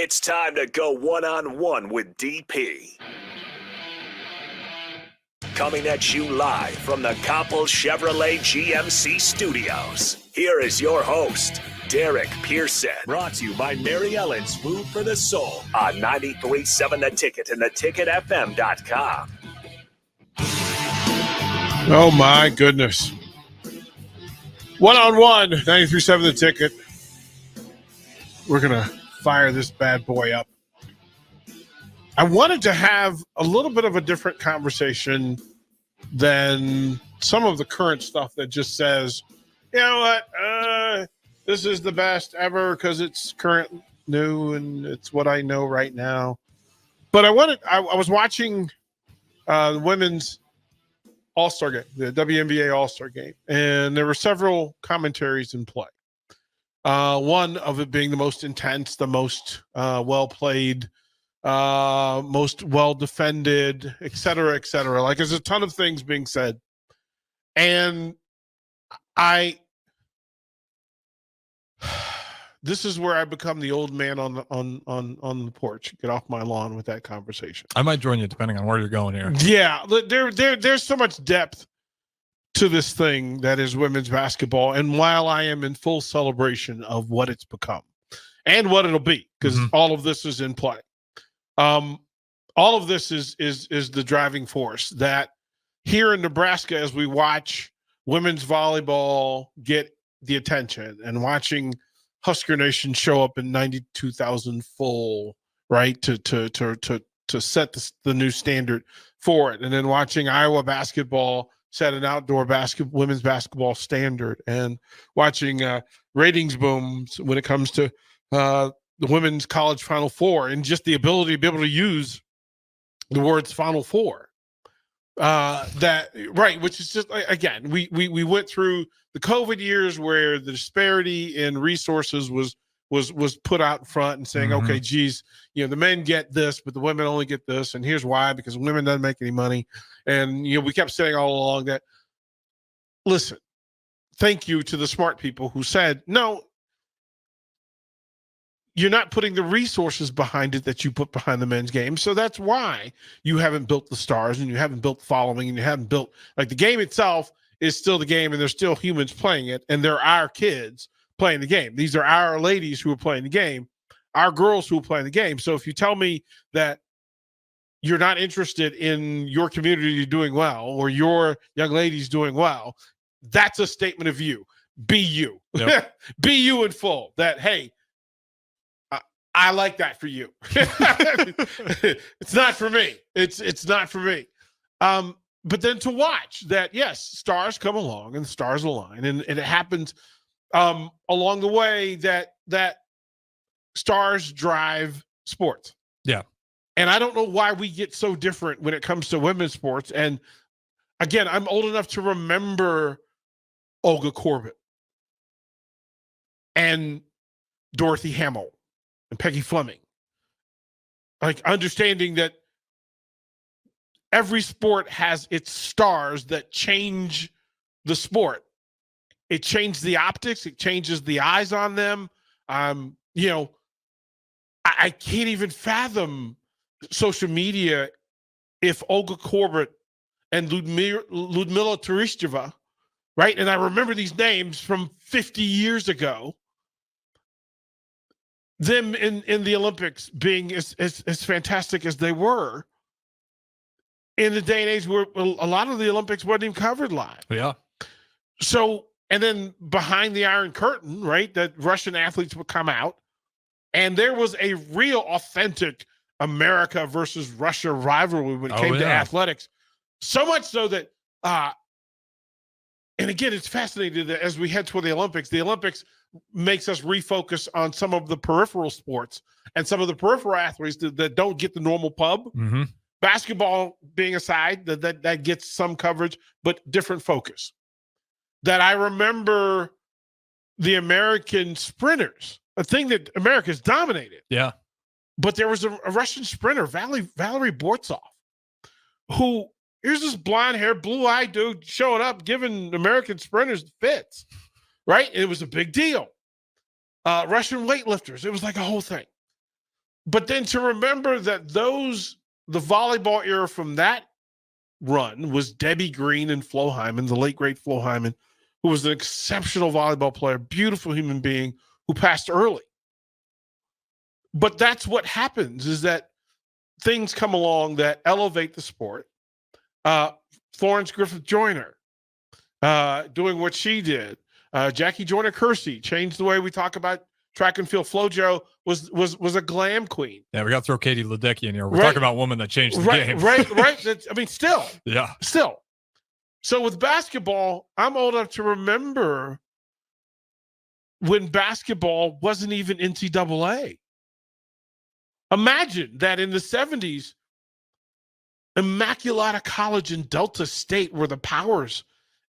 It's time to go one-on-one with DP. Coming at you live from the Coppel Chevrolet GMC studios. Here is your host, Derek Pearson. Brought to you by Mary Ellen's Food for the Soul on 93.7 The Ticket and theticketfm.com. Oh, my goodness. One-on-one, 93.7 The Ticket. We're going to fire this bad boy up. I wanted to have a little bit of a different conversation than some of the current stuff that just says, you know what, this is the best ever because it's current, new, and it's what I know right now. But I was watching the women's All-Star game, the WNBA All-Star game, and there were several commentaries in play. One of it being the most intense, the most well-played, most well-defended, et cetera, et cetera. Like, there's a ton of things being said. And this is where I become the old man on the porch. Get off my lawn with that conversation. I might join you depending on where you're going here. Yeah, there's so much depth to this thing that is women's basketball. And while I am in full celebration of what it's become and what it'll be, because all of this is in play. All of this is the driving force that here in Nebraska, as we watch women's volleyball get the attention and watching Husker Nation show up in 92,000 full, right, to set the new standard for it, and then watching Iowa basketball set an outdoor women's basketball standard, and watching ratings booms when it comes to the women's college Final Four, and just the ability to be able to use the words Final Four. Which is just, again, we went through the COVID years where the disparity in resources was put out in front and saying, okay, geez, the men get this, but the women only get this, and here's why, because women doesn't make any money. And we kept saying all along that, listen, thank you to the smart people who said, no, you're not putting the resources behind it that you put behind the men's game. So that's why you haven't built the stars, and you haven't built the following, and you haven't built, like, the game itself is still the game, and there's still humans playing it, and they're our kids playing the game. These are our ladies who are playing the game, our girls who are playing the game. So if you tell me that you're not interested in your community doing well, or your young ladies doing well, that's a statement of you. Be you. Yep. Be you in full. That, hey, I like that for you. It's not for me. It's not for me. But then to watch that, yes, stars come along and stars align, and it happens along the way that stars drive sports. Yeah. And I don't know why we get so different when it comes to women's sports. And again, I'm old enough to remember Olga Corbett and Dorothy Hamill and Peggy Fleming. Like, understanding that every sport has its stars that change the sport. It changed the optics. It changes the eyes on them. I can't even fathom social media if Olga Corbett and Ludmila Tereshcheva, right? And I remember these names from 50 years ago. Them in the Olympics being as fantastic as they were in the day and age where a lot of the Olympics wasn't even covered live. Yeah. So, and then behind the Iron Curtain, right, that Russian athletes would come out, and there was a real authentic America versus Russia rivalry when it came to athletics. So much so that, and again, it's fascinating that as we head toward the Olympics makes us refocus on some of the peripheral sports and some of the peripheral athletes that don't get the normal pub. Mm-hmm. Basketball being aside, that gets some coverage, but different focus. That I remember the American sprinters, a thing that America's dominated. Yeah. But there was a Russian sprinter, Valery Bortsov, who, here's this blonde-haired, blue-eyed dude showing up, giving American sprinters fits, right? It was a big deal. Russian weightlifters. It was like a whole thing. But then to remember that the volleyball era from that run was Debbie Green and Flo Hyman, the late great Flo Hyman, who was an exceptional volleyball player, beautiful human being who passed early. But that's what happens, is that things come along that elevate the sport. Florence Griffith Joyner doing what she did. Jackie Joyner Kersey changed the way we talk about track and field. FloJo was a glam queen. Yeah, we got to throw Katie Ledecky in here. We're talking about women that changed the game. Right. Still. Yeah. Still. So with basketball, I'm old enough to remember when basketball wasn't even NCAA. Imagine that in the 70s, Immaculata College and Delta State were the powers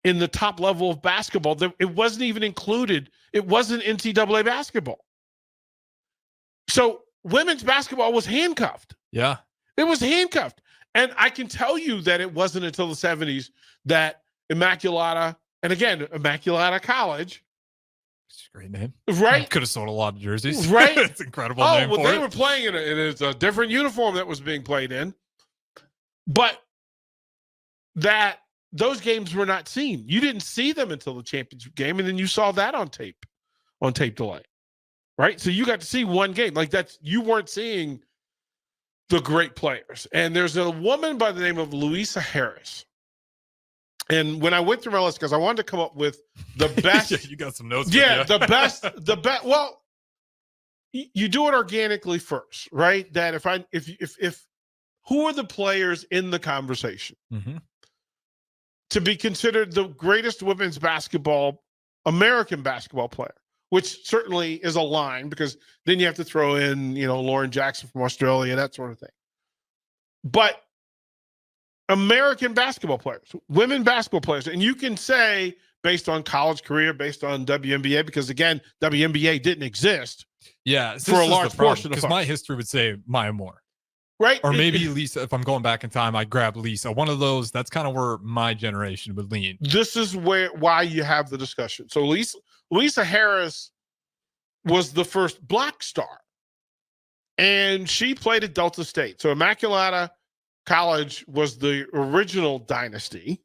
in the top level of basketball. It wasn't even included. It wasn't NCAA basketball. So women's basketball was handcuffed. Yeah. It was handcuffed. And I can tell you that it wasn't until the 70s that Immaculata, and again, Immaculata College. It's a great name. Right? Could have sold a lot of jerseys. Right? It's an incredible name for they it. were playing in a different uniform that was being played in. But those games were not seen. You didn't see them until the championship game, and then you saw that on tape delay. Right? So you got to see one game. Like you weren't seeing the great players. And there's a woman by the name of Louisa Harris. And when I went through my list, because I wanted to come up with the best. Yeah, you got some notes. Yeah, the best. Well, you do it organically first, right? That if who are the players in the conversation to be considered the greatest women's American basketball player, which certainly is a line, because then you have to throw in, Lauren Jackson from Australia, that sort of thing. But American basketball players, women basketball players, and you can say based on college career, based on WNBA, because again, WNBA didn't exist. Yeah, for a large portion of because my history would say Maya Moore. Right. Or maybe Lisa, if I'm going back in time, I grab Lisa. One of those, that's kind of where my generation would lean. This is why you have the discussion. So Lisa Harris was the first Black star, and she played at Delta State. So Immaculata College was the original dynasty.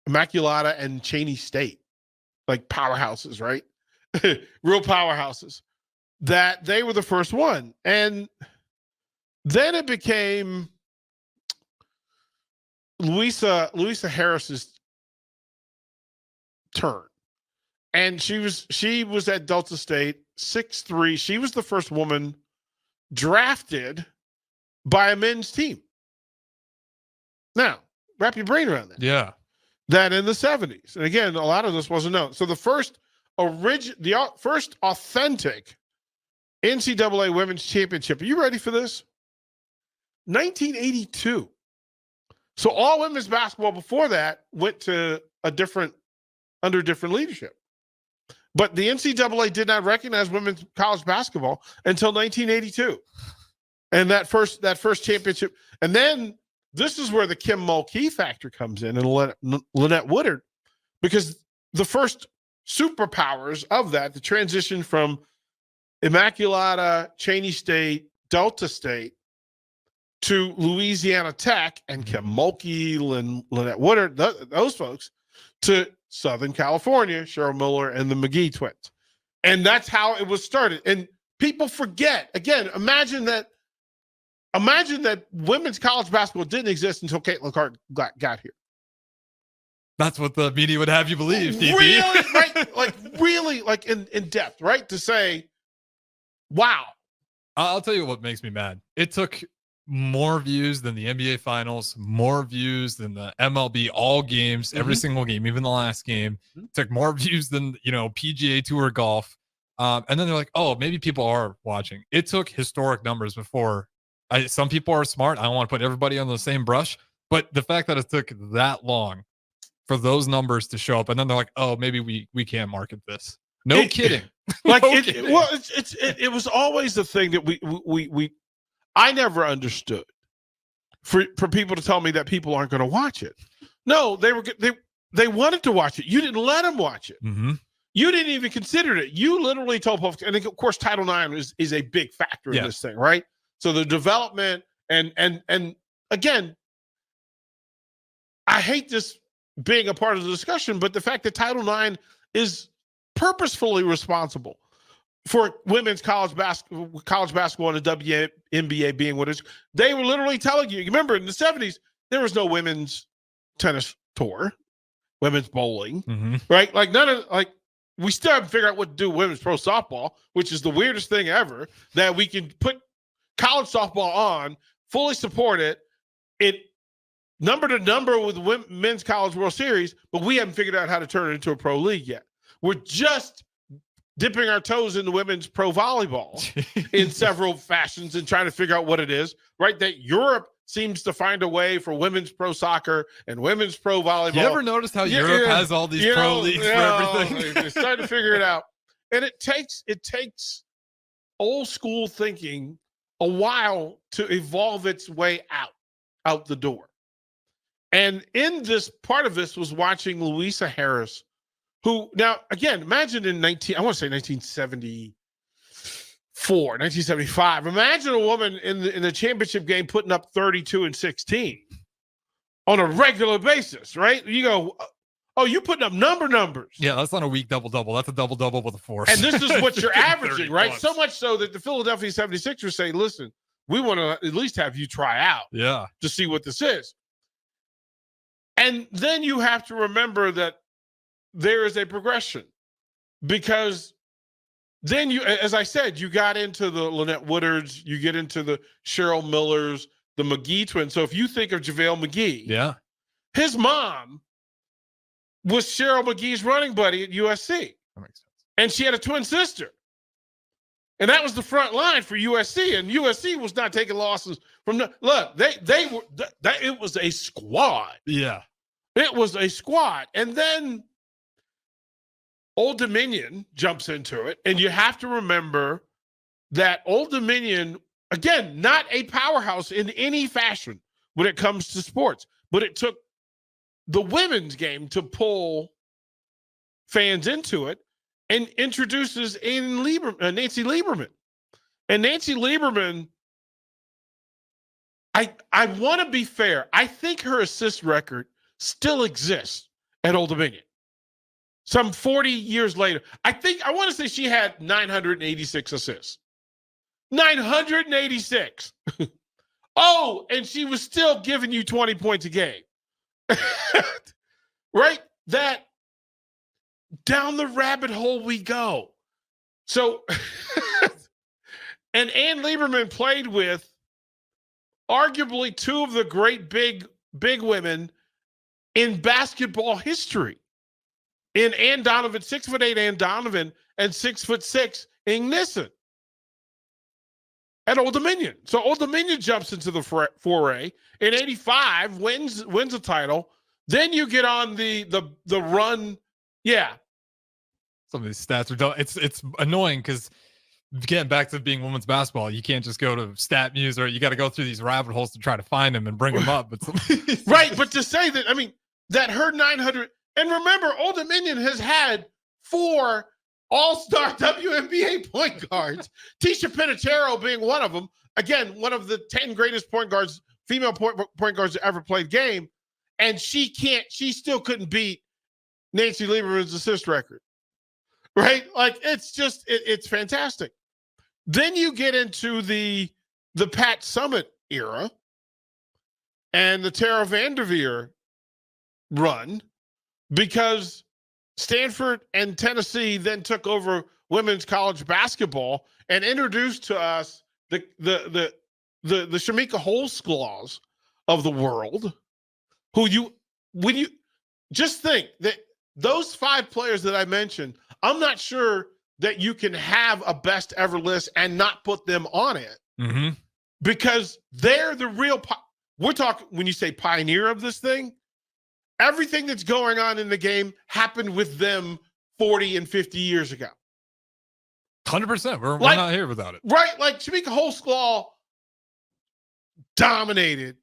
Immaculata and Cheney State, like powerhouses, right? Real powerhouses. That they were the first one. And then it became Louisa Harris's turn. And she was at Delta State, 6'3". She was the first woman drafted by a men's team. Now, wrap your brain around that. Yeah. That in the 70s. And again, a lot of this wasn't known. So the first authentic NCAA Women's Championship. Are you ready for this? 1982. So all women's basketball before that went to under different leadership. But the NCAA did not recognize women's college basketball until 1982. And that first championship. And then this is where the Kim Mulkey factor comes in, and Lynette Woodard, because the first superpowers of that, the transition from Immaculata, Cheney State, Delta State to Louisiana Tech and Kim Mulkey, Lynette Woodard, those folks, to Southern California, Cheryl Miller and the McGee twins. And that's how it was started. And people forget, again, imagine that women's college basketball didn't exist until Caitlin Clark got here. That's what the media would have you believe, DP. Really, right? Really in depth, right? To say, wow. I'll tell you what makes me mad. It took more views than the NBA Finals, more views than the MLB all games, every single game, even the last game. Took more views than, PGA Tour golf. And then they're like, oh, maybe people are watching. It took historic numbers before. Some people are smart. I don't want to put everybody on the same brush, but the fact that it took that long for those numbers to show up, and then they're like, "Oh, maybe we can't market this." No kidding. Kidding. It was always the thing that I never understood. For people to tell me that people aren't going to watch it. No, they wanted to watch it. You didn't let them watch it. You didn't even consider it. You literally told folks, and of course, Title IX is a big factor in this thing, right? So the development and again, I hate this being a part of the discussion, but the fact that Title IX is purposefully responsible for women's college basketball and the WNBA being what it is. They were literally telling you, remember in the 70s, there was no women's tennis tour, women's bowling, right? Like we still haven't figured out what to do with women's pro softball, which is the weirdest thing ever, that we can put college softball on, fully support it, number to number with men's college World Series, but we haven't figured out how to turn it into a pro league yet. We're just dipping our toes into women's pro volleyball in several fashions and trying to figure out what it is, right? That Europe seems to find a way for women's pro soccer and women's pro volleyball. You ever noticed how Europe has all these pro leagues for everything? They're starting to figure it out. And it takes old school thinking a while to evolve its way out the door. And in this, part of this was watching Louisa Harris, who now, again, imagine in 1974, 1975, imagine a woman in the championship game putting up 32 and 16 on a regular basis, right? You go, oh, you're putting up numbers. Yeah, that's not a weak double-double. That's a double-double with a force. And this is what you're averaging, right? So much so that the Philadelphia 76ers say, listen, we want to at least have you try out to see what this is. And then you have to remember that there is a progression, because then you, as I said, you got into the Lynette Woodards, you get into the Cheryl Millers, the McGee twins. So if you think of JaVale McGee, his mom was Cheryl McGee's running buddy at USC. That makes sense. And she had a twin sister. And that was the front line for USC. And USC was not taking losses from look, they were it was a squad. Yeah. It was a squad. And then Old Dominion jumps into it. And you have to remember that Old Dominion, again, not a powerhouse in any fashion when it comes to sports, but it took the women's game to pull fans into it, and introduces Nancy Lieberman. And Nancy Lieberman, I want to be fair. I think her assist record still exists at Old Dominion. Some 40 years later. I want to say she had 986 assists. 986. Oh, and she was still giving you 20 points a game. Right? That down the rabbit hole we go. So, and Ann Lieberman played with arguably two of the great big women in basketball history. In Ann Donovan, 6'8" Ann Donovan, and 6'6" Ing Nissen at Old Dominion. So Old Dominion jumps into the foray. In 85, wins a title. Then you get on the run. Yeah. Some of these stats are done. It's annoying because getting back to being women's basketball, you can't just go to StatMuse, or you got to go through these rabbit holes to try to find them and bring them up. But right, but to say that, I mean, that her 900, and remember, Old Dominion has had 4 all-star WNBA point guards, Tisha Pinatero being one of them. Again, one of the 10 greatest point guards, female point guards that ever played game. And she still couldn't beat Nancy Lieberman's assist record. Right? Like, it's just, it's fantastic. Then you get into the Pat Summitt era and the Tara Vanderveer run, because Stanford and Tennessee then took over women's college basketball and introduced to us the Shamika Holsclaws of the world, who when you just think that those 5 players that I mentioned, I'm not sure that you can have a best ever list and not put them on it, because they're the real, we're talking, when you say pioneer of this thing, everything that's going on in the game happened with them 40 and 50 years ago. 100%. We're not here without it. Right? Like, Shamika Holsclaw dominated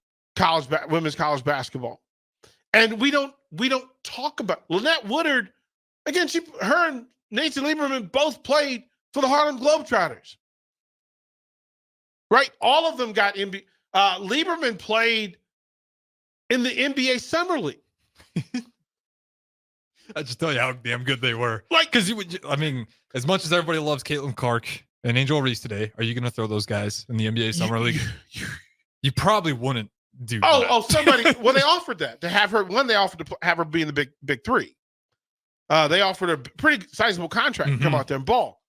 women's college basketball. And we don't talk about Lynette Woodard. Again, her and Nancy Lieberman both played for the Harlem Globetrotters. Right? All of them got NBA. Lieberman played in the NBA Summer League. I just tell you how damn good they were. Like, because I mean, as much as everybody loves Caitlin Clark and Angel Reese today, are you going to throw those guys in the NBA Summer League? You probably wouldn't do that. Somebody. Well, they offered that to have her. They offered to have her be in the big three. They offered a pretty sizable contract to come out there and ball.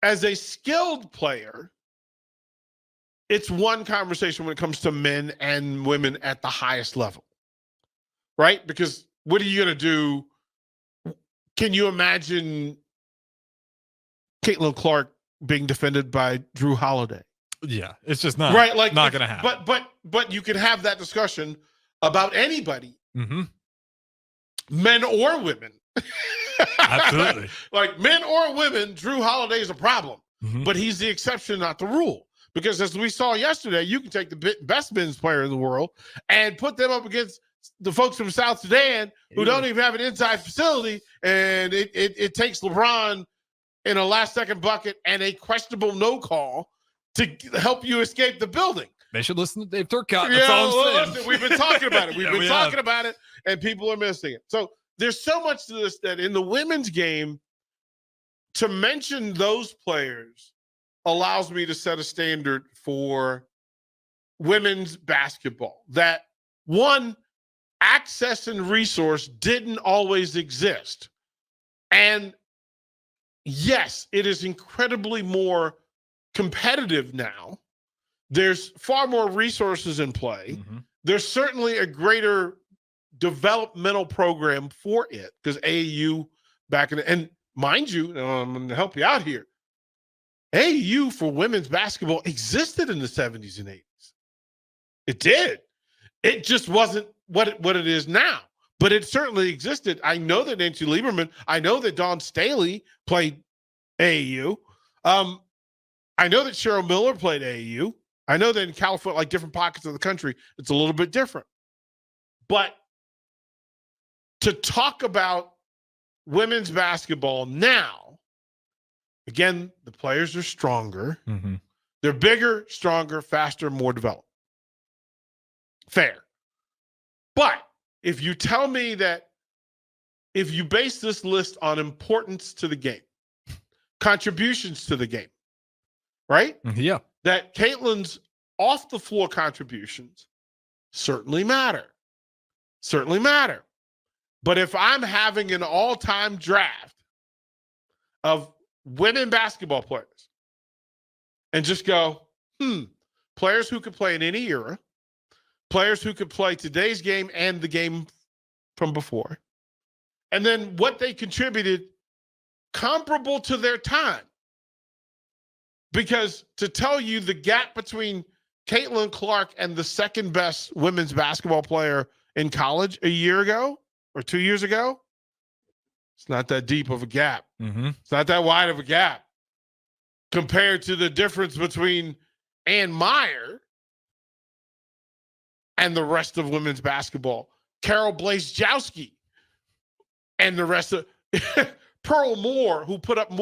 As a skilled player, it's one conversation when it comes to men and women at the highest level, right? Because what are you going to do? Can you imagine Caitlin Clark being defended by Drew Holiday? Yeah, it's just not right. Like not going to happen. But you can have that discussion about anybody, men or women. Absolutely. Like men or women, Drew Holiday is a problem, but he's the exception, not the rule. Because as we saw yesterday, you can take the best men's player in the world and put them up against the folks from South Sudan who don't even have an inside facility, and it takes LeBron in a last-second bucket and a questionable no call to help you escape the building. They should listen to Dave Turcotte. That's all I'm saying. Listen, we've been talking about it. We've been talking about it, and people are missing it. So there's so much to this that in the women's game, to mention those players allows me to set a standard for women's basketball. That one, access and resource didn't always exist. And yes, it is incredibly more competitive now. There's far more resources in play. There's certainly a greater developmental program for it because AAU back in and mind you, I'm going to help you out here. AAU for women's basketball existed in the 70s and 80s. It did. It just wasn't what it is now, but it certainly existed. I know that Nancy Lieberman, I know that Dawn Staley played AAU. I know that Cheryl Miller played AAU. I know that in California, like different pockets of the country, it's a little bit different. But to talk about women's basketball now, again, the players are stronger. They're bigger, stronger, faster, more developed. Fair. But if you tell me that if you base this list on importance to the game, contributions to the game, right? Yeah. That Caitlin's off-the-floor contributions certainly matter. Certainly matter. But if I'm having an all-time draft of women basketball players and just go, players who could play in any era, players who could play today's game and the game from before, and then what they contributed comparable to their time. Because to tell you the gap between Caitlin Clark and the second best women's basketball player in college a year ago or 2 years ago, it's not that deep of a gap. It's not that wide of a gap compared to the difference between Ann Meyer and the rest of women's basketball. Carol Blazejowski and the rest of Pearl Moore, who put up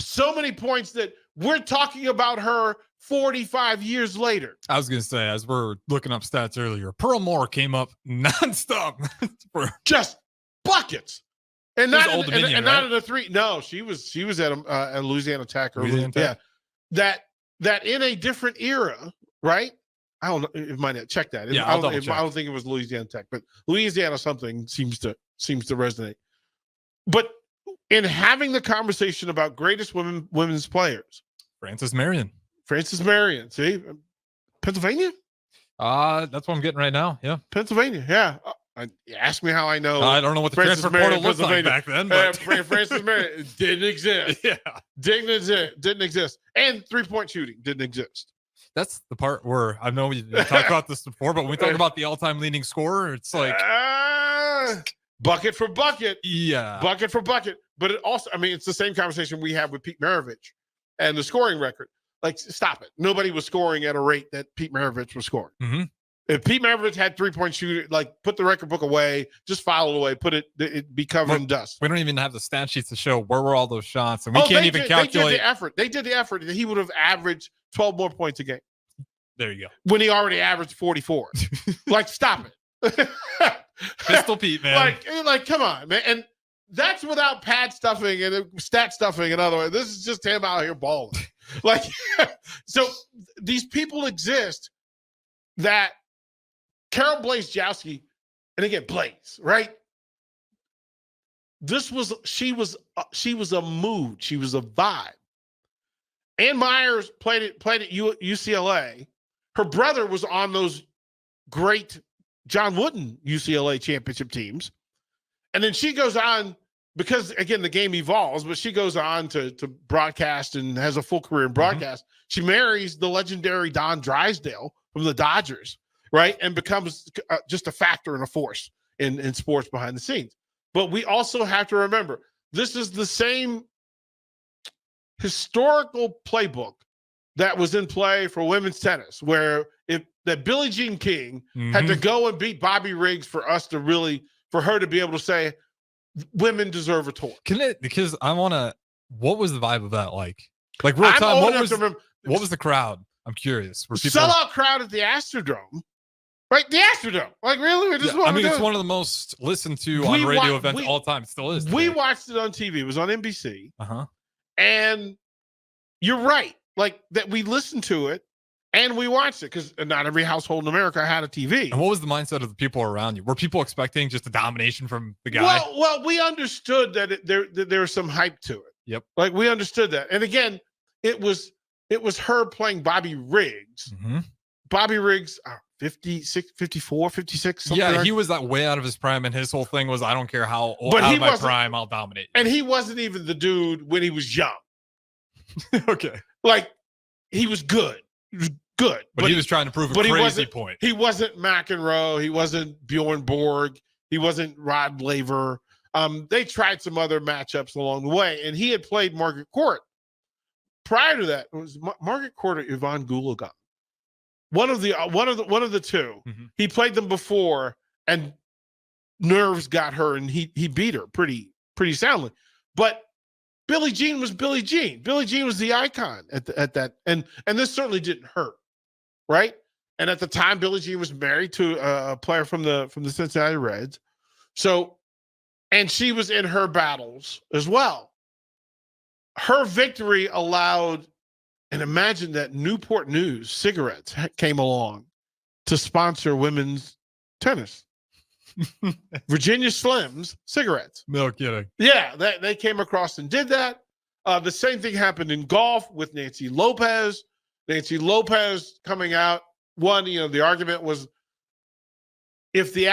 so many points that we're talking about her 45 years later. I was going to say, as we're looking up stats earlier, Pearl Moore came up nonstop for just buckets. And not Old Dominion, right? not in a three. No, she was at Louisiana Tech. Yeah, that in a different era, right? I don't know. It might not check that. Yeah, I don't think it was Louisiana Tech, but Louisiana something seems to resonate. But in having the conversation about greatest women's players, Frances Marion, see, Pennsylvania. That's what I'm getting right now. Yeah, Pennsylvania. Yeah. Ask me how I know. I don't know what the Frances transfer portal looked like back then. But Frances Marion didn't exist. Yeah, didn't exist. And 3-point shooting didn't exist. That's the part where I know we talked about this before, but when we talk about the all-time leading scorer, it's like bucket for bucket. Yeah, bucket for bucket. But it also, I mean, it's the same conversation we have with Pete Maravich and the scoring record. Like, stop it. Nobody was scoring at a rate that Pete Maravich was scoring. If Pete Maravich had 3-point shooter, like put the record book away, just file it away, it'd be covered in dust. We don't even have the stat sheets to show where were all those shots, and we can't even calculate. They did the effort. He would have averaged 12 more points a game. There you go. When he already averaged 44. Like, stop it. Pistol Pete, man. Like, come on, man. And that's without pad stuffing and stat stuffing. In other words, this is just him out here balling. Like, so these people exist that Carol Blazejowski, and again, Blaze, right? She was a mood. She was a vibe. Ann Myers played at UCLA. Her brother was on those great John Wooden UCLA championship teams. And then she goes on, because again, the game evolves, but she goes on to broadcast and has a full career in broadcast. Mm-hmm. She marries the legendary Don Drysdale from the Dodgers, right? And becomes just a factor and a force in sports behind the scenes. But we also have to remember, this is the same historical playbook that was in play for women's tennis, where that Billie Jean King had to go and beat Bobby Riggs for her to be able to say, women deserve a tour. Because I want to, what was the vibe of that like? Like real time, what was the crowd? I'm curious. Sellout crowd at the Astrodome. Right, the Astrodome. Like, really? It's one of the most listened to on radio events all time. It still is. We watched it on TV. It was on NBC. Uh-huh. And you're right. Like, that we listened to it and we watched it, because not every household in America had a TV. And what was the mindset of the people around you? Were people expecting just a domination from the guy? Well, we understood that there was some hype to it. Yep. Like, we understood that. And again, it was her playing Bobby Riggs. Mm-hmm. Bobby Riggs, 56, 54, 56. Yeah, he was that way out of his prime, and his whole thing was, I don't care how out of my prime, I'll dominate. And he wasn't even the dude when he was young. Okay. Like, he was good. He was good. But he was trying to prove a crazy point. He wasn't McEnroe. He wasn't Bjorn Borg. He wasn't Rod Laver. They tried some other matchups along the way, and he had played Margaret Court. Prior to that, it was Margaret Court or Yvonne Goolagong. One of the two. Mm-hmm. He played them before, and nerves got her, and he beat her pretty soundly. But Billie Jean was Billie Jean. Billie Jean was the icon at that, and this certainly didn't hurt, right? And at the time, Billie Jean was married to a player from the Cincinnati Reds, so, and she was in her battles as well. Her victory allowed. And imagine that Newport News cigarettes came along to sponsor women's tennis. Virginia Slims cigarettes. No kidding. Yeah, they came across and did that. The same thing happened in golf with Nancy Lopez. Nancy Lopez coming out. The argument was, if the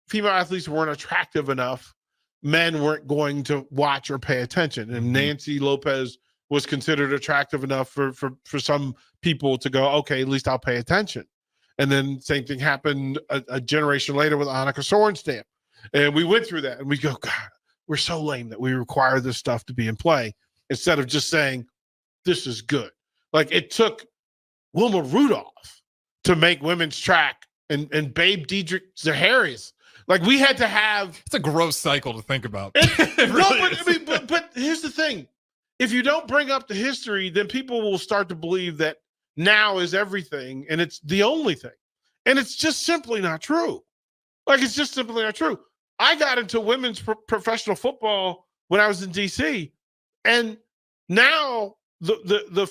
female athletes weren't attractive enough, men weren't going to watch or pay attention. And Nancy Lopez was considered attractive enough for some people to go, okay, at least I'll pay attention. And then same thing happened a generation later with Annika Sorenstam. And we went through that and we go, God, we're so lame that we require this stuff to be in play instead of just saying, this is good. Like, it took Wilma Rudolph to make women's track and Babe Diedrich Zaharias. Like, we had to have. It's a gross cycle to think about. But here's the thing. If you don't bring up the history, then people will start to believe that now is everything and it's the only thing. And it's just simply not true. Like, it's just simply not true. I got into women's professional football when I was in DC, and now the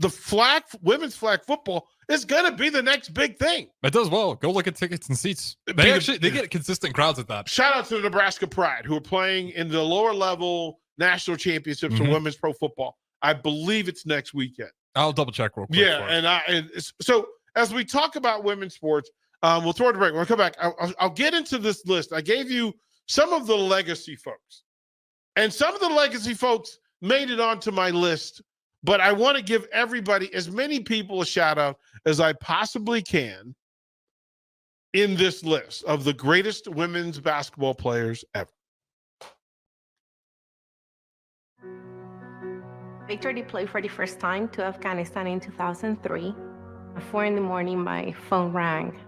flag, women's flag football is going to be the next big thing. It does well. Go look at tickets and seats. They get consistent crowds at that. Shout out to the Nebraska Pride, who are playing in the lower level national championships for women's pro football. I believe it's next weekend. I'll double check real quick. Yeah, so as we talk about women's sports, we'll throw it a break. When I come back, I'll get into this list. I gave you some of the legacy folks, and some of the legacy folks made it onto my list, but I want to give everybody, as many people, a shout out as I possibly can in this list of the greatest women's basketball players ever. Victor deployed for the first time to Afghanistan in 2003. At 4 a.m, my phone rang.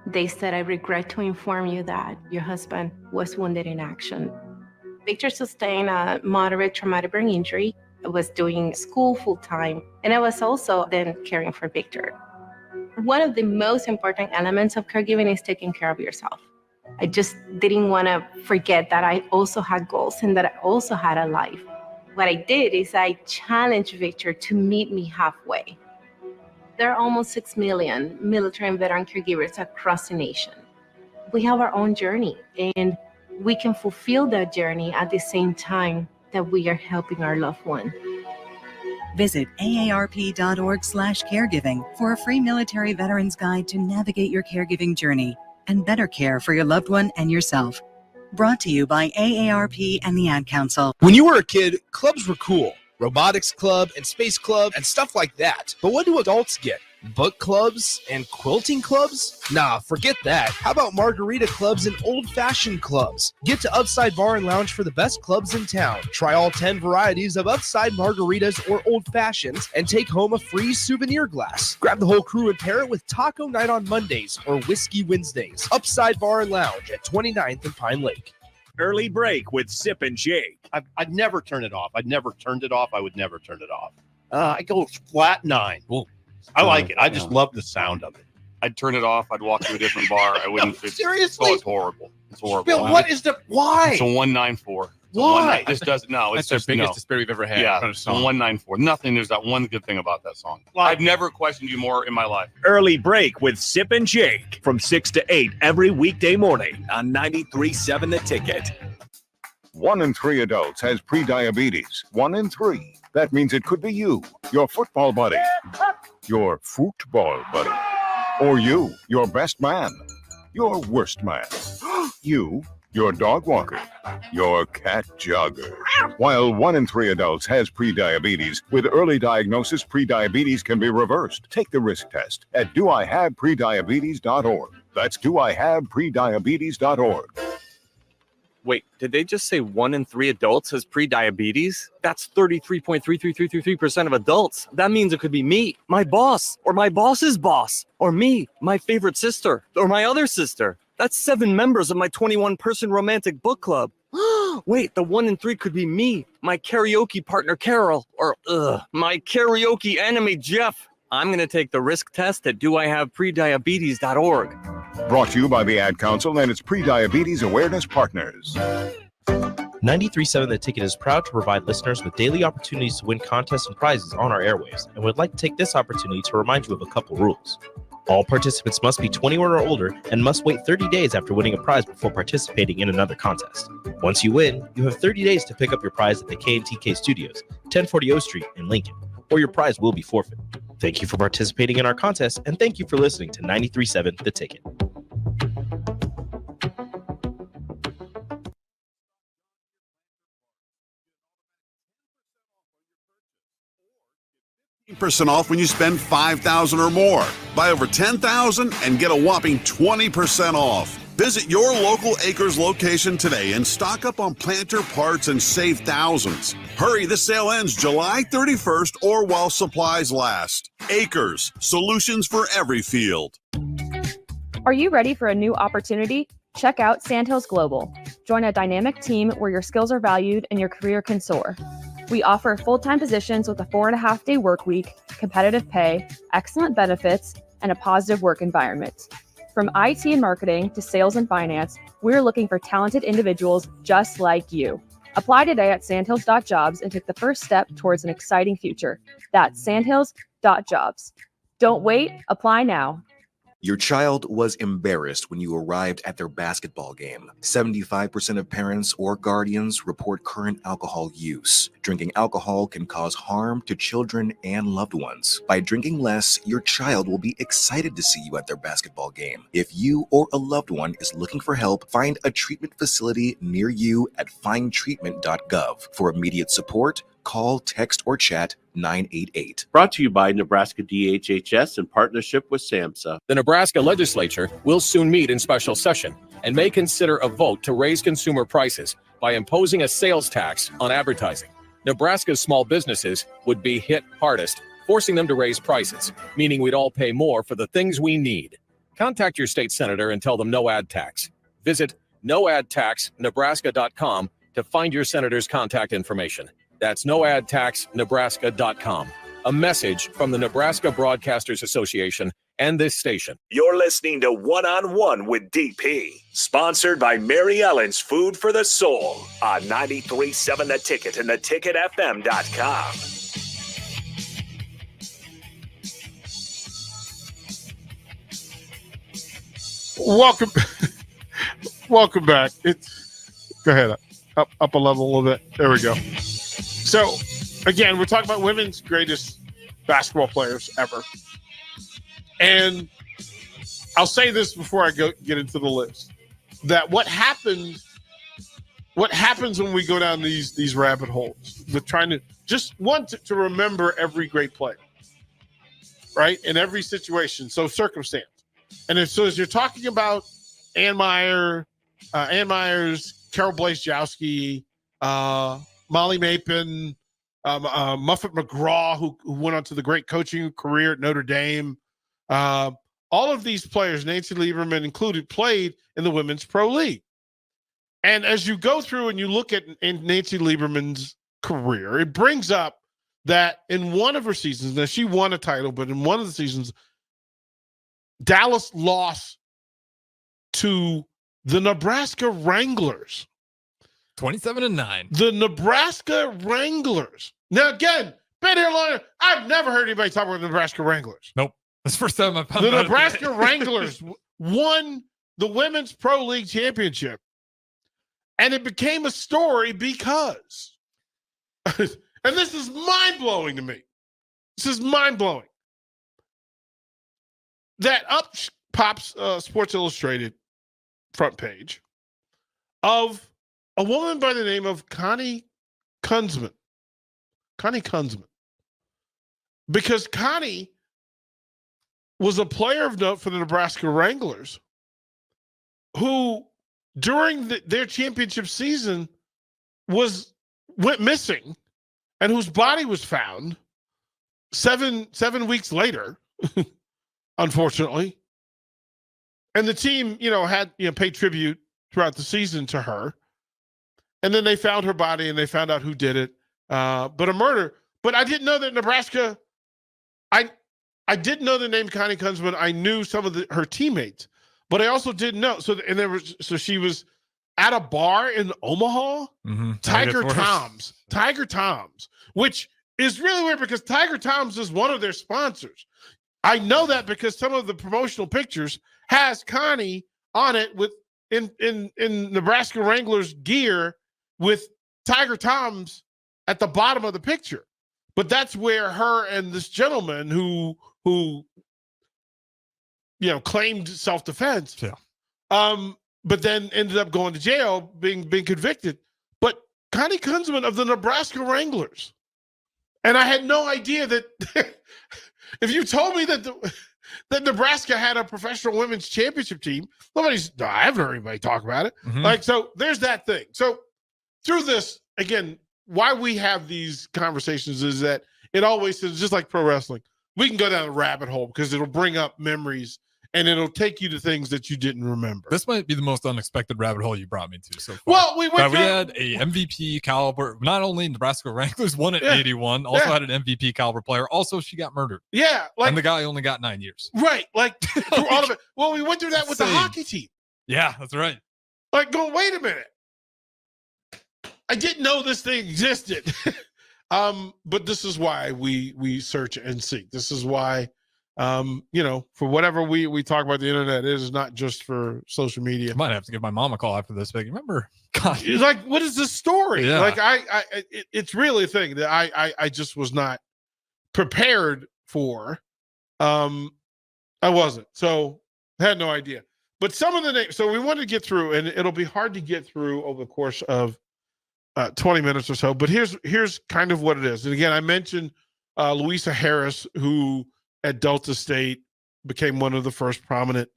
They said, "I regret to inform you that your husband was wounded in action." Victor sustained a moderate traumatic brain injury. I was doing school full time, and I was also then caring for Victor. One of the most important elements of caregiving is taking care of yourself. I just didn't want to forget that I also had goals and that I also had a life. What I did is I challenged Victor to meet me halfway. There are almost 6 million military and veteran caregivers across the nation. We have our own journey, and we can fulfill that journey at the same time that we are helping our loved one. Visit aarp.org/caregiving for a free military veterans guide to navigate your caregiving journey and better care for your loved one and yourself. Brought to you by AARP and the Ad Council. When you were a kid, clubs were cool. Robotics club and space club and stuff like that. But what do adults get? Book clubs and quilting clubs? Nah, forget that. How about margarita clubs and old-fashioned clubs? Get to Upside Bar and Lounge for the best clubs in town. Try all 10 varieties of Upside margaritas or old fashions and take home a free souvenir glass. Grab the whole crew and pair it with taco night on Mondays or whiskey Wednesdays. Upside Bar and Lounge at 29th and Pine Lake. Early break with Sip and Jake. I'd never turn it off. I'd never turned it off. I would never turn it off. I go flat 9. Well, I like it. I just love the sound of it. I'd turn it off. I'd walk to a different bar. I wouldn't. Seriously? It's horrible. It's horrible. Bill, what is the why? It's a 194. Why? This doesn't. No, it's that's just the biggest no. disparity we've ever had. Yeah, on a it's a song. 194. Nothing. There's that one good thing about that song. Like- I've never questioned you more in my life. Early break with Sip and Jake from 6 to 8 every weekday morning on 93.7 The Ticket. 1 in 3 adults has prediabetes. 1 in 3. That means it could be you, your football buddy, your football buddy, or you, your best man, your worst man, you, your dog walker, your cat jogger. While 1 in 3 adults has prediabetes, with early diagnosis, prediabetes can be reversed. Take the risk test at doihaveprediabetes.org. That's doihaveprediabetes.org. Wait, did they just say 1 in 3 adults has prediabetes? That's 33.33333% of adults. That means it could be me, my boss, or my boss's boss, or me, my favorite sister, or my other sister. That's 7 members of my 21-person romantic book club. Wait, the 1 in 3 could be me, my karaoke partner Carol, or my karaoke enemy Jeff. I'm going to take the risk test at doihaveprediabetes.org. Brought to you by the Ad Council and its Prediabetes Awareness Partners. 93.7 The Ticket is proud to provide listeners with daily opportunities to win contests and prizes on our airwaves, and would like to take this opportunity to remind you of a couple rules. All participants must be 21 or older and must wait 30 days after winning a prize before participating in another contest. Once you win, you have 30 days to pick up your prize at the KNTK Studios, 1040 O Street in Lincoln, or your prize will be forfeit. Thank you for participating in our contest, and thank you for listening to 93.7 The Ticket. % off when you spend $5,000 or more. Buy over $10,000 and get a whopping 20% off. Visit your local Acres location today and stock up on planter parts and save thousands. Hurry, the sale ends July 31st or while supplies last. Acres, solutions for every field. Are you ready for a new opportunity? Check out Sandhills Global. Join a dynamic team where your skills are valued and your career can soar. We offer full-time positions with a 4.5-day work week, competitive pay, excellent benefits, and a positive work environment. From IT and marketing to sales and finance, we're looking for talented individuals just like you. Apply today at sandhills.jobs and take the first step towards an exciting future. That's sandhills.jobs. Don't wait, apply now. Your child was embarrassed when you arrived at their basketball game. 75% of parents or guardians report current alcohol use. Drinking alcohol can cause harm to children and loved ones. By drinking less, your child will be excited to see you at their basketball game. If you or a loved one is looking for help, find a treatment facility near you at findtreatment.gov. For immediate support, call, text, or chat 988. Brought to you by Nebraska DHHS in partnership with SAMHSA. The Nebraska legislature will soon meet in special session and may consider a vote to raise consumer prices by imposing a sales tax on advertising. Nebraska's small businesses would be hit hardest forcing them to raise prices, meaning we'd all pay more for the things we need. Contact your state senator and tell them no ad tax. Visit noadtaxnebraska.com to find your senator's contact information. That's noadtaxnebraska.com. A message from the Nebraska Broadcasters Association and this station. You're listening to One on One with DP, sponsored by Mary Ellen's Food for the Soul on 93.7 The Ticket and theticketfm.com. Welcome back. Go ahead up a level a little bit. There we go. So again, we're talking about women's greatest basketball players ever. And I'll say this before I get into the list, that what happens when we go down these rabbit holes with trying to just want to remember every great player, right? In every situation. So circumstance. And as you're talking about Ann Myers, Carol Blaze-Jowski, Molly Mapen, Muffet McGraw, who went on to the great coaching career at Notre Dame. All of these players, Nancy Lieberman included, played in the Women's Pro League. And as you go through and you look at Nancy Lieberman's career, it brings up that in one of her seasons, now she won a title, but in one of the seasons, Dallas lost to the Nebraska Wranglers. 27-9. The Nebraska Wranglers. Now, again, been here long. I've never heard anybody talk about the Nebraska Wranglers. Nope. That's the first time I've found The out Nebraska Wranglers won the Women's Pro League Championship. And it became a story because, and this is mind-blowing to me. This is mind-blowing. That up pops Sports Illustrated front page of a woman by the name of Connie Kunzman. Connie Kunzman. Because Connie was a player of note for the Nebraska Wranglers who, during their championship season, went missing and whose body was found 7 weeks later, unfortunately. And the team, had paid tribute throughout the season to her. And then they found her body and they found out who did it. But a murder. But I didn't know that Nebraska. I didn't know the name Connie Kunzman. I knew some of her teammates, but I also didn't know. So she was at a bar in Omaha. Mm-hmm. Tiger Tom's, which is really weird because Tiger Tom's is one of their sponsors. I know that because some of the promotional pictures has Connie on it with in Nebraska Wranglers gear with Tiger Tom's at the bottom of the picture. But that's where her and this gentleman who claimed self-defense, but then ended up going to jail, being convicted. But Connie Kunzman of the Nebraska Wranglers. And I had no idea that if you told me that Nebraska had a professional women's championship team, I haven't heard anybody talk about it. Mm-hmm. So there's that thing. So through this, again, why we have these conversations is that it always is just like pro wrestling. We can go down a rabbit hole because it'll bring up memories and it'll take you to things that you didn't remember. This might be the most unexpected rabbit hole you brought me to so far. Well, we had a MVP caliber, not only Nebraska Wranglers won at 81, also had an MVP caliber player. Also, she got murdered. Yeah. And the guy only got 9 years. Right. Like, through all of it. Well, we went through that with the hockey team. Yeah, that's right. Like, wait a minute. I didn't know this thing existed. But this is why we search and seek. This is why, for whatever we talk about the internet, it is not just for social media. I might have to give my mom a call after this. But remember, God. It's like, what is this story? Yeah. Like, it's really a thing that I just was not prepared for. I wasn't. So I had no idea. But some of the names, so we wanted to get through, and it'll be hard to get through over the course of 20 minutes or so, but here's kind of what it is. And again, I mentioned Louisa Harris, who at Delta State became one of the first prominent.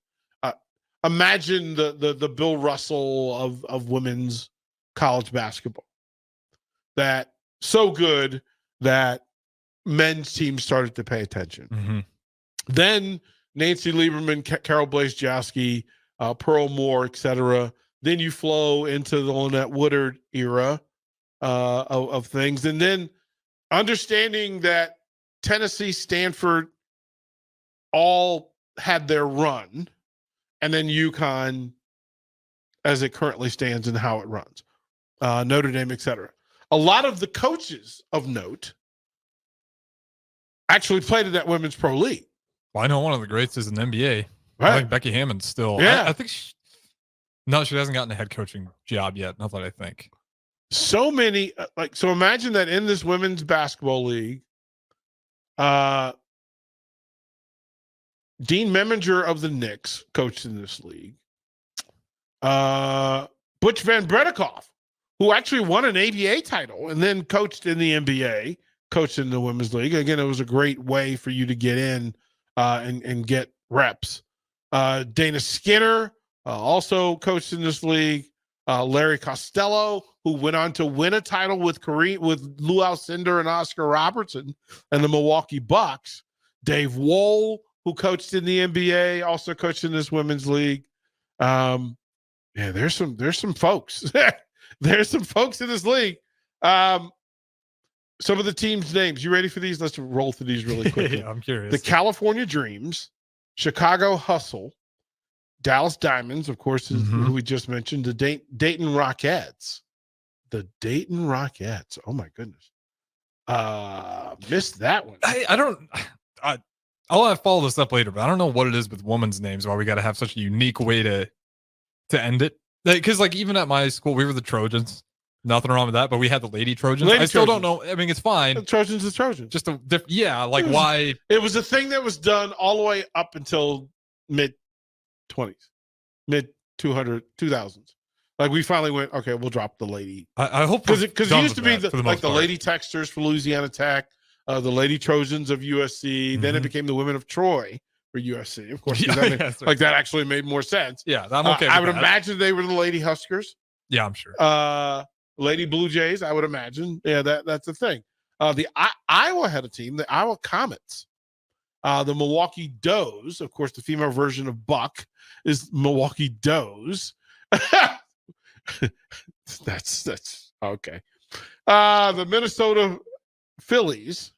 Imagine the Bill Russell of women's college basketball. That so good that men's teams started to pay attention. Mm-hmm. Then Nancy Lieberman, Carol Blazejowski, Pearl Moore, etc. Then you flow into the Lynette Woodard era of things. And then understanding that Tennessee, Stanford all had their run, and then UConn as it currently stands and how it runs, Notre Dame, etc. A lot of the coaches of note actually played in that women's pro league. Well, I know one of the greats is in the NBA. Right. I think Becky Hammond's still. Yeah. I think she hasn't gotten a head coaching job yet. Not that I think. So many, so imagine that in this women's basketball league, Dean Meminger of the Knicks coached in this league. Butch Van Bredekoff, who actually won an ABA title and then coached in the NBA, coached in the women's league. Again, it was a great way for you to get in and get reps. Dana Skinner also coached in this league. Larry Costello, who went on to win a title with Lou Alcindor and Oscar Robertson and the Milwaukee Bucks. Dave Wohl, who coached in the NBA, also coached in this women's league. There's some folks. There's some folks in this league. Some of the teams' names. You ready for these? Let's roll through these really quickly. Yeah, I'm curious. The California Dreams, Chicago Hustle, Dallas Diamonds, of course, is who we just mentioned. The Dayton Rockettes. The Dayton Rockettes. Oh my goodness. Missed that one. I'll have to follow this up later, but I don't know what it is with women's names why we got to have such a unique way to end it. Because even at my school, we were the Trojans. Nothing wrong with that, but we had the Lady Trojans. I still don't know. I mean, it's fine. The Trojans is Trojans. Just why? It was a thing that was done all the way up until mid-20s, mid-2000s. Like we finally went, okay, we'll drop the Lady. I hope because it used to be the Lady Texters for Louisiana Tech, the Lady Trojans of USC. Then it became the Women of Troy for USC, of course. That actually made more sense. Yeah, I'm okay. I would imagine they were the Lady Huskers. Yeah, I'm sure. Lady Blue Jays, I would imagine. Yeah, that's the thing. The Iowa had a team, the Iowa Comets. The Milwaukee Does, of course, the female version of Buck is Milwaukee Does. That's okay. The Minnesota Phillies,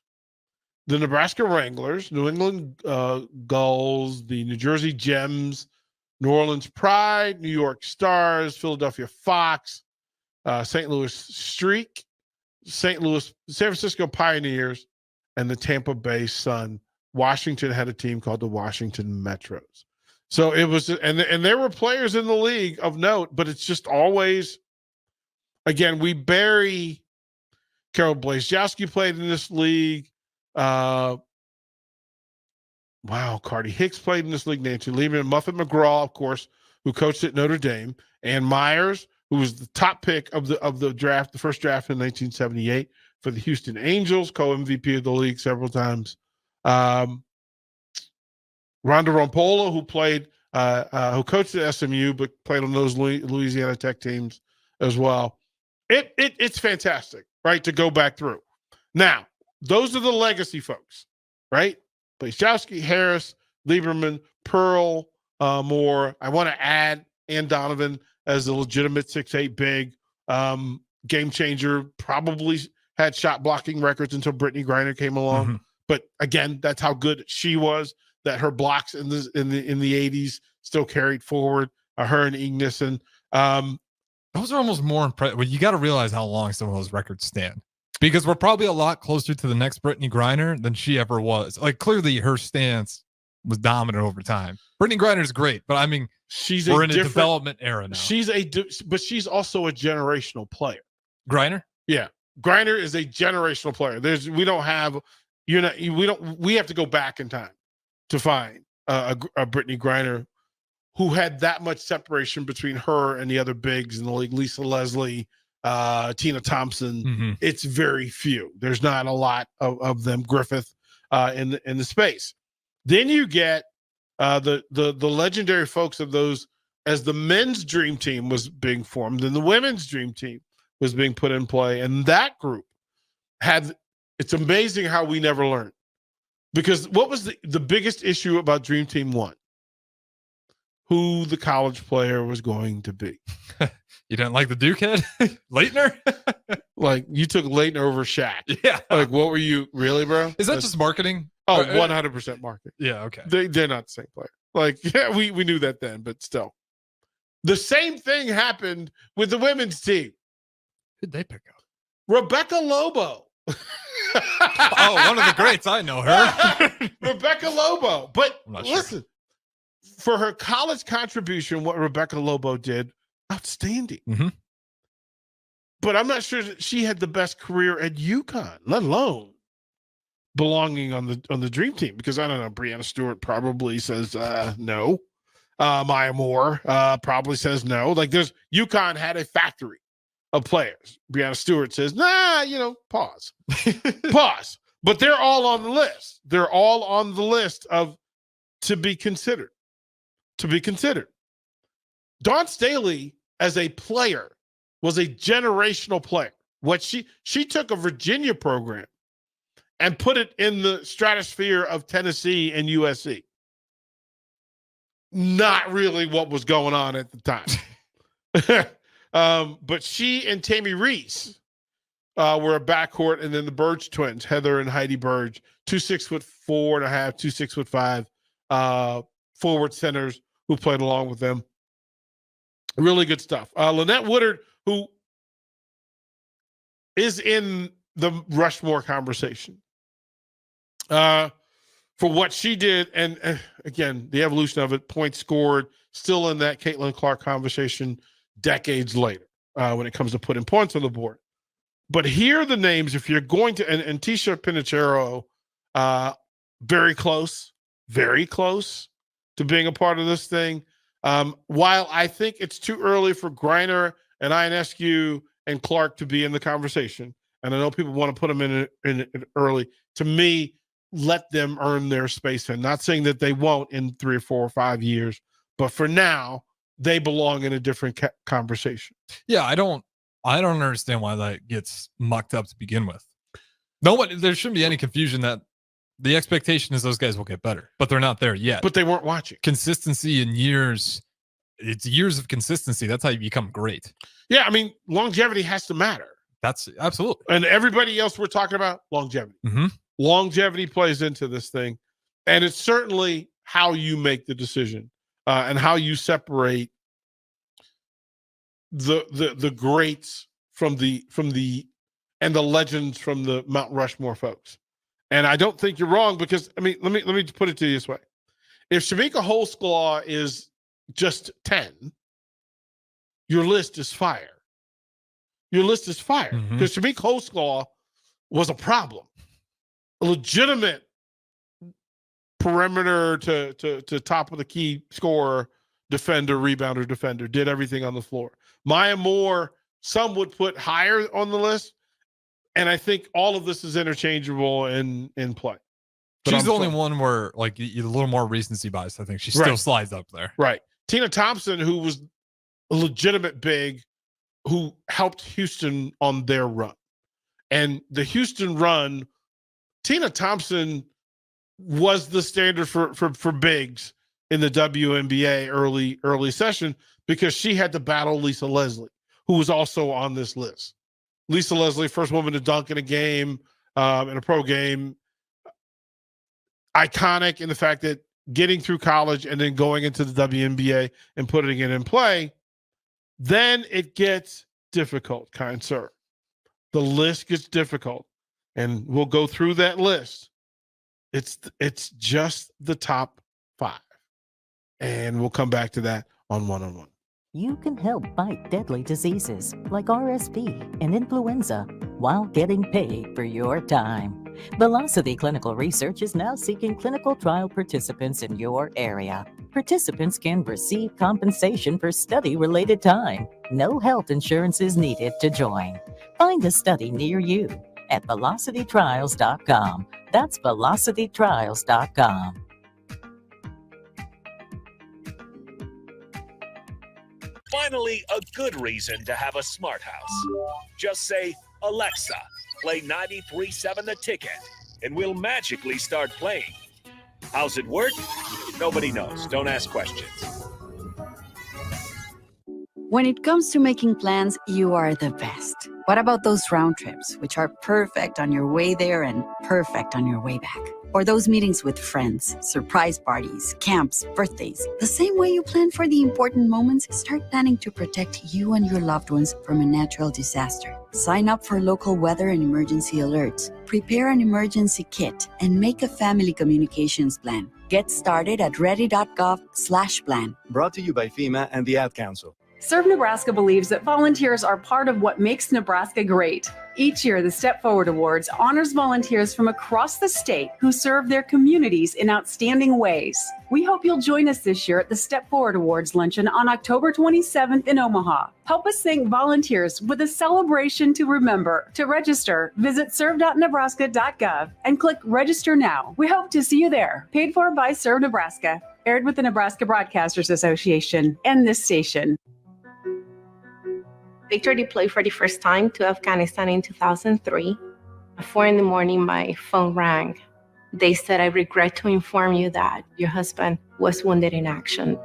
the Nebraska Wranglers, New England Gulls, the New Jersey Gems, New Orleans Pride, New York Stars, Philadelphia Fox, St. Louis Streak, San Francisco Pioneers, and the Tampa Bay Sun. Washington had a team called the Washington Metros. So it was, and there were players in the league of note, but it's just always, again, we bury Carol Blazejowski played in this league. Cardi Hicks played in this league. Nancy Lieberman, Muffet McGraw, of course, who coached at Notre Dame, Ann Myers, who was the top pick of the draft, the first draft in 1978 for the Houston Angels, co-MVP of the league several times. Rhonda Rompola, who coached at SMU but played on those Louisiana Tech teams as well. It's fantastic, right, to go back through. Now, those are the legacy folks, right? Blazejowski, Harris, Lieberman, Pearl, Moore. I want to add Ann Donovan as a legitimate 6'8" big game changer. Probably had shot blocking records until Brittany Griner came along. But again, that's how good she was. That her blocks in the 80s still carried forward. Her and Ignition. Those are almost more impressive. Well, you got to realize how long some of those records stand, because we're probably a lot closer to the next Brittany Griner than she ever was. Like clearly, her stance was dominant over time. Brittany Griner is great, but I mean, we're in a development era now. But she's also a generational player. Griner, yeah, Griner is a generational player. We have to go back in time to find a Brittany Griner who had that much separation between her and the other bigs in the league. Lisa Leslie, Tina Thompson. It's very few. There's not a lot of them. Griffith in the space. Then you get the legendary folks of those as the men's dream team was being formed and the women's dream team was being put in play, and that group had It's amazing how we never learned. Because what was the biggest issue about Dream Team 1? Who the college player was going to be. You didn't like the Duke head? Leitner? Like, you took Leitner over Shaq. Yeah. Like, what were you, really, bro? Is that just marketing? Oh, Or- 100% marketing. Yeah, okay. They're not the same player. Like, yeah, we knew that then, but still. The same thing happened with the women's team. Who'd they pick up? Rebecca Lobo. Oh, one of the greats. I know her. Rebecca Lobo. But I'm not sure. listen, for her college contribution, what Rebecca Lobo did, outstanding. Mhm. But I'm not sure that she had the best career at UConn, let alone belonging on the dream team. Because I don't know, Brianna Stewart probably says no. Maya Moore probably says no. Like, UConn had a factory of players. Brianna Stewart says, nah, pause. Pause. But they're all on the list. They're all on the list of to be considered. To be considered. Dawn Staley, as a player, was a generational player. What she took a Virginia program and put it in the stratosphere of Tennessee and USC. Not really what was going on at the time. But she and Tammy Reese were a backcourt, and then the Burge twins, Heather and Heidi Burge, 2 6'4.5", 2 6'5", forward centers who played along with them. Really good stuff. Lynette Woodard, who is in the Rushmore conversation for what she did. And again, the evolution of it, points scored, still in that Caitlin Clark conversation decades later when it comes to putting points on the board. But here are the names, if you're going to, and Tisha Pinachero, very close to being a part of this thing. While I think it's too early for Griner and Ionescu and Clark to be in the conversation, and I know people want to put them in it early, to me, let them earn their space. And not saying that they won't in 3 or 4 or 5 years, but for now, they belong in a different conversation. Yeah, I don't understand why that gets mucked up to begin with. There shouldn't be any confusion that the expectation is those guys will get better, but they're not there yet. But they weren't watching. Consistency in years, it's years of consistency. That's how you become great. Yeah, I mean, longevity has to matter. That's absolutely. And everybody else we're talking about, longevity. Mm-hmm. Longevity plays into this thing. And it's certainly how you make the decision and how you separate the greats from the and the legends from the Mount Rushmore folks. And I don't think you're wrong, because I mean, let me put it to you this way. If Shamika Holsclaw is just 10, your list is fire. Your list is fire. Because Shamika Holsclaw was a problem. A legitimate perimeter to top of the key scorer, defender, rebounder, defender, did everything on the floor. Maya Moore, some would put higher on the list. And I think all of this is interchangeable in play. But She's the only one where, like, a little more recency bias. I think she still Right. slides up there. Right. Tina Thompson, who was a legitimate big, who helped Houston on their run. And the Houston run, Tina Thompson was the standard for bigs in the WNBA early session, because she had to battle Lisa Leslie, who was also on this list. Lisa Leslie, first woman to dunk in a game, in a pro game. Iconic in the fact that getting through college and then going into the WNBA and putting it in play, then it gets difficult, kind sir. The list gets difficult, and we'll go through that list. It's just the top 5, and we'll come back to that on one-on-one. You can help fight deadly diseases like RSV and influenza while getting paid for your time. Velocity Clinical Research is now seeking clinical trial participants in your area. Participants can receive compensation for study-related time. No health insurance is needed to join. Find a study near you at velocitytrials.com. That's velocitytrials.com. Finally, a good reason to have a smart house. Just say, Alexa, play 93.7 The Ticket, and we'll magically start playing. How's it work? Nobody knows. Don't ask questions. When it comes to making plans, you are the best. What about those round trips, which are perfect on your way there and perfect on your way back? Or those meetings with friends, surprise parties, camps, birthdays. The same way you plan for the important moments, start planning to protect you and your loved ones from a natural disaster. Sign up for local weather and emergency alerts. Prepare an emergency kit and make a family communications plan. Get started at ready.gov/plan. Brought to you by FEMA and the Ad Council. Serve Nebraska believes that volunteers are part of what makes Nebraska great. Each year, the Step Forward Awards honors volunteers from across the state who serve their communities in outstanding ways. We hope you'll join us this year at the Step Forward Awards luncheon on October 27th in Omaha. Help us thank volunteers with a celebration to remember. To register, visit serve.nebraska.gov and click Register Now. We hope to see you there. Paid for by Serve Nebraska. Aired with the Nebraska Broadcasters Association and this station. Victor deployed for the first time to Afghanistan in 2003. At 4 a.m, my phone rang. They said, "I regret to inform you that your husband was wounded in action."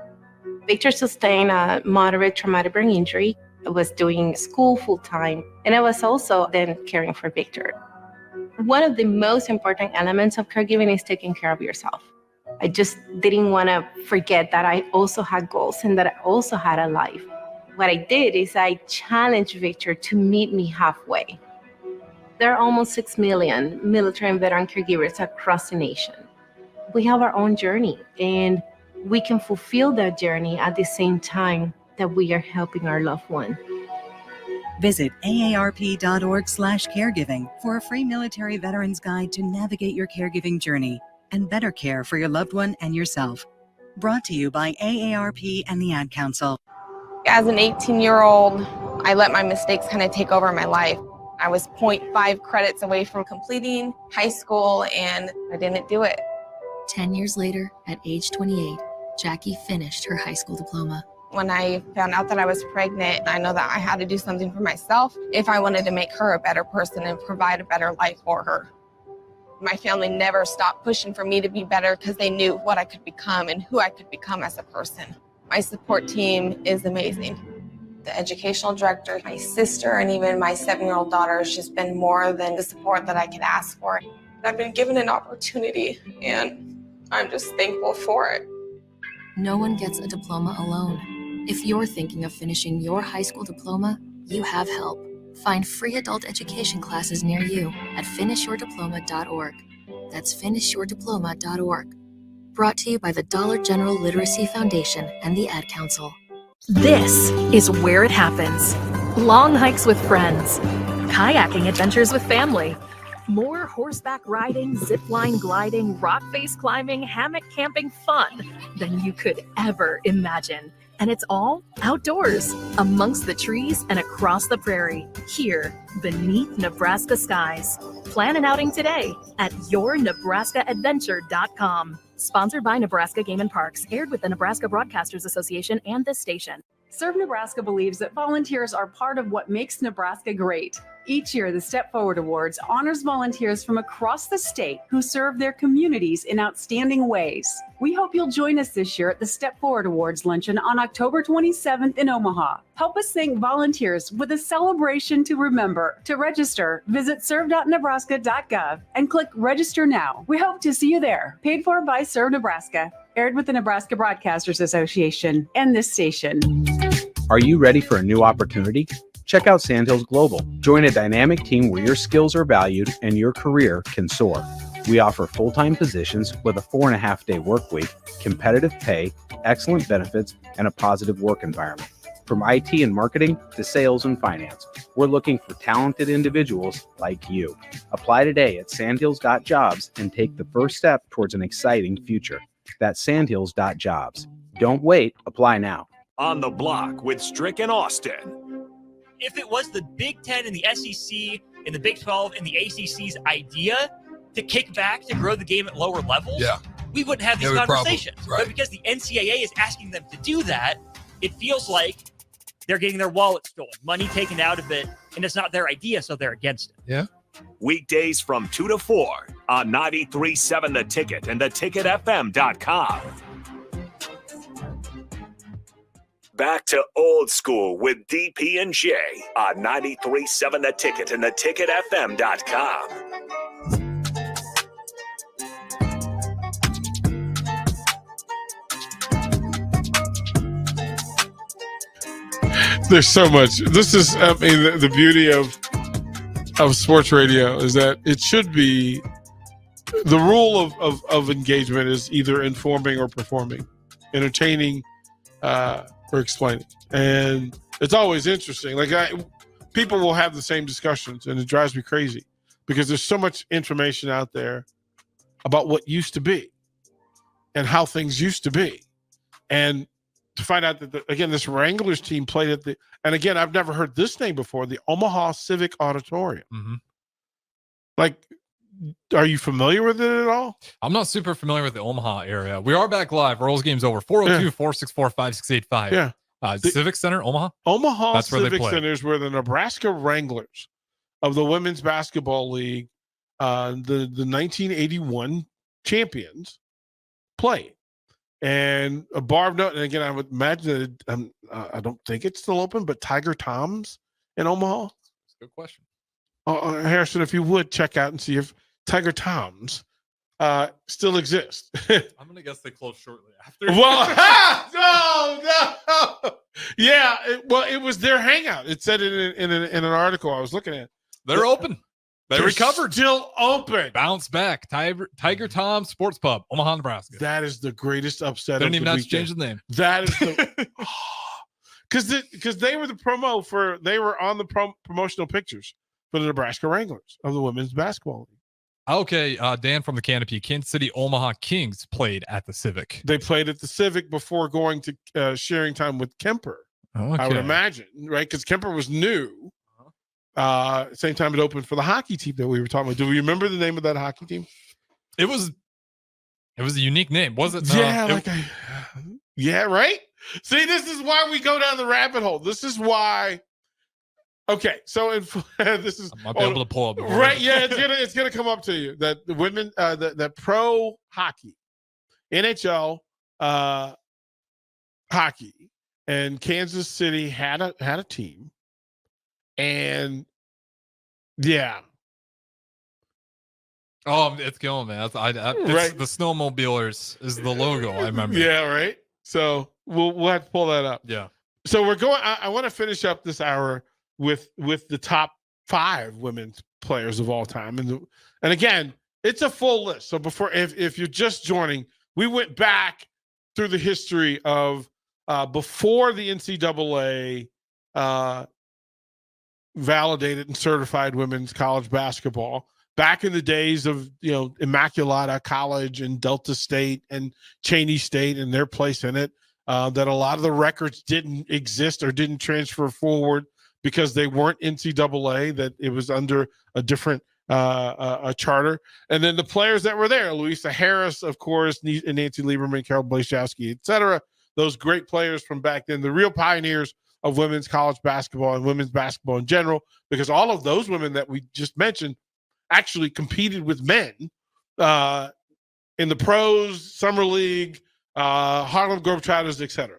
Victor sustained a moderate traumatic brain injury. I was doing school full-time, and I was also then caring for Victor. One of the most important elements of caregiving is taking care of yourself. I just didn't want to forget that I also had goals and that I also had a life. What I did is I challenged Victor to meet me halfway. There are almost 6 million military and veteran caregivers across the nation. We have our own journey, and we can fulfill that journey at the same time that we are helping our loved one. Visit aarp.org/caregiving for a free military veterans guide to navigate your caregiving journey and better care for your loved one and yourself. Brought to you by AARP and the Ad Council. As an 18-year-old, I let my mistakes kind of take over my life. I was 0.5 credits away from completing high school, and I didn't do it. 10 years later, at age 28, Jackie finished her high school diploma. When I found out that I was pregnant, I know that I had to do something for myself if I wanted to make her a better person and provide a better life for her. My family never stopped pushing for me to be better because they knew what I could become and who I could become as a person. My support team is amazing. The educational director, my sister, and even my 7-year-old daughter has just been more than the support that I could ask for. I've been given an opportunity, and I'm just thankful for it. No one gets a diploma alone. If you're thinking of finishing your high school diploma, you have help. Find free adult education classes near you at finishyourdiploma.org. That's finishyourdiploma.org. Brought to you by the Dollar General Literacy Foundation and the Ad Council. This is where it happens. Long hikes with friends, kayaking adventures with family, more horseback riding, zipline gliding, rock face climbing, hammock camping fun than you could ever imagine. And it's all outdoors, amongst the trees and across the prairie, here beneath Nebraska skies. Plan an outing today at yournebraskaadventure.com. Sponsored by Nebraska Game and Parks, aired with the Nebraska Broadcasters Association and this station. Serve Nebraska believes that volunteers are part of what makes Nebraska great. Each year, the Step Forward Awards honors volunteers from across the state who serve their communities in outstanding ways. We hope you'll join us this year at the Step Forward Awards luncheon on October 27th in Omaha. Help us thank volunteers with a celebration to remember. To register, visit serve.nebraska.gov and click Register Now. We hope to see you there. Paid for by Serve Nebraska. Aired with the Nebraska Broadcasters Association and this station. Are you ready for a new opportunity? Check out Sandhills Global. Join a dynamic team where your skills are valued and your career can soar. We offer full-time positions with a 4.5-day work week, competitive pay, excellent benefits, and a positive work environment. From IT and marketing to sales and finance, we're looking for talented individuals like you. Apply today at sandhills.jobs and take the first step towards an exciting future. That's sandhills.jobs. Don't wait. Apply now. On the Block with Strick and Austin. If it was the Big Ten and the SEC and the Big 12 and the ACC's idea to kick back to grow the game at lower levels, we wouldn't have these conversations. But because the NCAA is asking them to do that, it feels like they're getting their wallet stolen, money taken out of it, and it's not their idea, so they're against it. Yeah. Weekdays from 2 to 4 on 93.7 The Ticket and theticketfm.com. Back to old school with DP and J on 93.7 The Ticket and theticketfm.com. There's so much. This is, I mean, the beauty of sports radio is that it should be the rule of engagement is either informing or performing, entertaining or explaining. And it's always interesting. Like people will have the same discussions, and it drives me crazy because there's so much information out there about what used to be and how things used to be. And to find out that, again, this Wranglers team played at the, and again, I've never heard this name before, the Omaha Civic Auditorium. Mm-hmm. Like, are you familiar with it at all? I'm not super familiar with the Omaha area. We are back live. Royals game's over. 402-464-5685. Yeah. Civic Center, Omaha? Omaha That's where Civic they play. Center is where the Nebraska Wranglers of the Women's Basketball League, the 1981 champions, played. And a bar of note, and again, I would imagine that I don't think it's still open, but Tiger Tom's in Omaha. That's a good question. Harrison, if you would check out and see if Tiger Tom's still exists. I'm going to guess they close shortly after. Well, no. Yeah, it was their hangout. It said it in an article I was looking at. They're open. They recovered. Still open. Bounce back. Tiger Tom Sports Pub, Omaha, Nebraska. That is the greatest upset. Didn't of even the have weekend. to change the name. That is the because they were the promo for, they were on the promotional pictures for the Nebraska Wranglers of the Women's Basketball League. Okay, Dan from the Canopy, Kansas City Omaha Kings played at the Civic. They played at the Civic before going to sharing time with Kemper. Okay. I would imagine, right? Because Kemper was new. Same time it opened for the hockey team that we were talking about. Do we remember the name of that hockey team? It was a unique name, was it? Yeah, right? See, this is why we go down the rabbit hole. This is why. Okay, so this is. I might be able to pull up. Right, yeah, it's gonna come up to you that the women, that pro hockey, NHL hockey, and Kansas City had a team. And yeah. Oh, it's going, man. Right. The snowmobilers is the logo. I remember. Yeah, right. So we'll have to pull that up. Yeah. So we're going. I want to finish up this hour with the top 5 women's players of all time, and again, it's a full list. So before, if you're just joining, we went back through the history of before the NCAA. Validated and certified women's college basketball back in the days of, Immaculata College and Delta State and Cheney State and their place in it, that a lot of the records didn't exist or didn't transfer forward because they weren't NCAA, that it was under a different a charter. And then the players that were there, Louisa Harris, of course, and Nancy Lieberman, Carol Blazowski, etc. Those great players from back then, the real pioneers of women's college basketball and women's basketball in general, because all of those women that we just mentioned actually competed with men in the pros, summer league, Harlem Globetrotters, etc.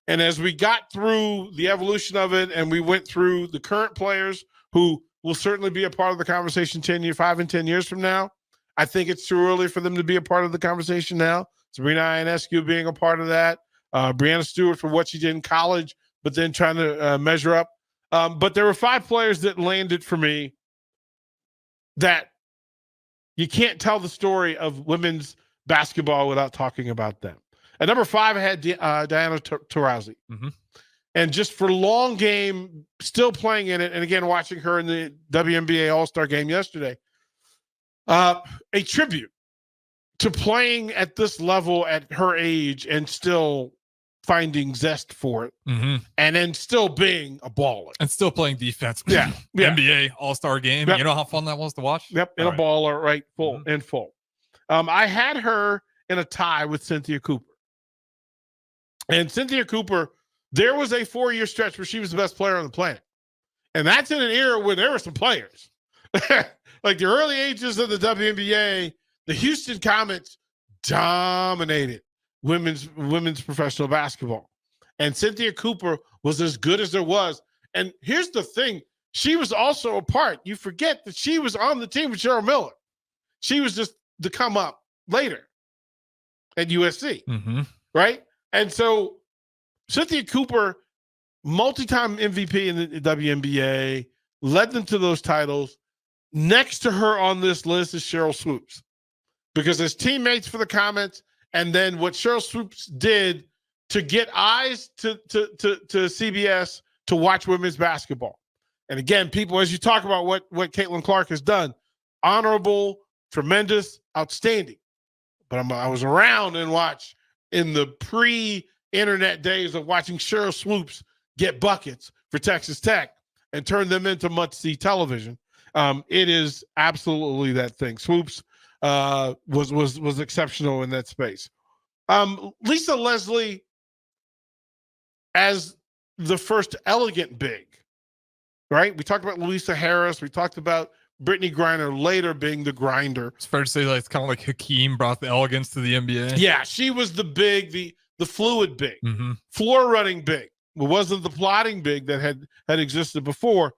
And as we got through the evolution of it, and we went through the current players who will certainly be a part of the conversation 5 and 10 years from now, I think it's too early for them to be a part of the conversation now. Sabrina Ionescu being a part of that, Breanna Stewart for what she did in college, but then trying to measure up. But there were 5 players that landed for me that you can't tell the story of women's basketball without talking about them. At number 5, I had Diana Taurasi. Mm-hmm. And just for long game, still playing in it, and again, watching her in the WNBA All-Star game yesterday, a tribute to playing at this level at her age and still finding zest for it, and then still being a baller and still playing defense. Yeah. NBA All-Star game. Yep. You know how fun that was to watch? Yep, and a baller, right? Full. I had her in a tie with Cynthia Cooper. And Cynthia Cooper, there was a 4-year stretch where she was the best player on the planet. And that's in an era where there were some players. Like the early ages of the WNBA, the Houston Comets dominated women's professional basketball. And Cynthia Cooper was as good as there was. And here's the thing. She was also a part. You forget that she was on the team with Cheryl Miller. She was just to come up later at USC, right? And so Cynthia Cooper, multi-time MVP in the WNBA, led them to those titles. Next to her on this list is Cheryl Swoops, because as teammates for the Comets, and then what Cheryl Swoops did to get eyes to CBS to watch women's basketball. And again, people, as you talk about what Caitlin Clark has done, honorable, tremendous, outstanding. But I was around and watched in the pre-internet days of watching Cheryl Swoops get buckets for Texas Tech and turn them into must-see television. It is absolutely that thing. Swoops was exceptional in that space. Lisa Leslie as the first elegant big, right? We talked about Louisa Harris. We talked about Brittany Griner later being the grinder. It's fair to say that it's kind of like Hakeem brought the elegance to the NBA. Yeah, she was the big, the fluid big, floor running big. It wasn't the plotting big that had existed before.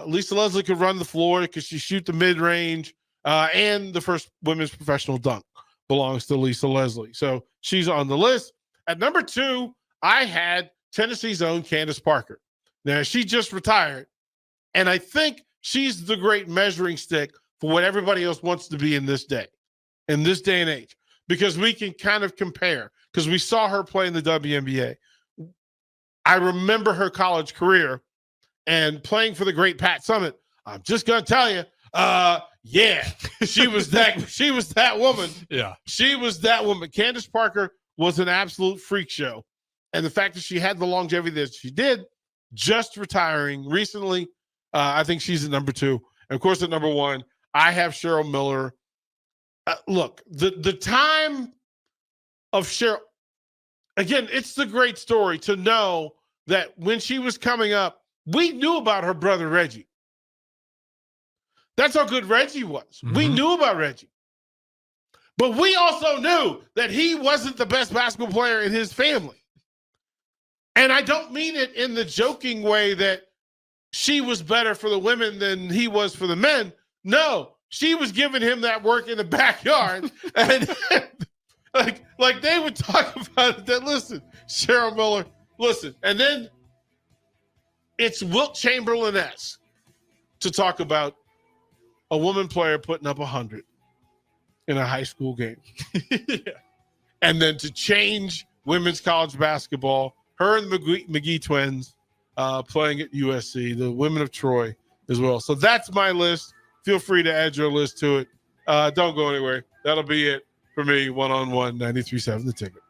Lisa Leslie could run the floor because she shoot the mid range, and the first women's professional dunk belongs to Lisa Leslie. So she's on the list. At number 2, I had Tennessee's own Candace Parker. Now, she just retired, and I think she's the great measuring stick for what everybody else wants to be in this day and age, because we can kind of compare, because we saw her play in the WNBA. I remember her college career and playing for the great Pat Summitt. I'm just going to tell you, yeah, she was that woman. Yeah. She was that woman. Candace Parker was an absolute freak show. And the fact that she had the longevity that she did, just retiring recently, I think she's at number 2. And of course, at number 1, I have Cheryl Miller. Look, the time of Cheryl, again, it's the great story to know that when she was coming up, we knew about her brother, Reggie. That's how good Reggie was. We knew about Reggie. But we also knew that he wasn't the best basketball player in his family. And I don't mean it in the joking way that she was better for the women than he was for the men. No, she was giving him that work in the backyard. And like they would talk about it, that, listen, Cheryl Miller, listen. And then it's Wilt Chamberlain-esque to talk about a woman player putting up 100 in a high school game. Yeah. And then to change women's college basketball, her and the McGee twins playing at USC, the women of Troy as well. So that's my list. Feel free to add your list to it. Don't go anywhere. That'll be it for me, one-on-one, 93.7 The Ticket.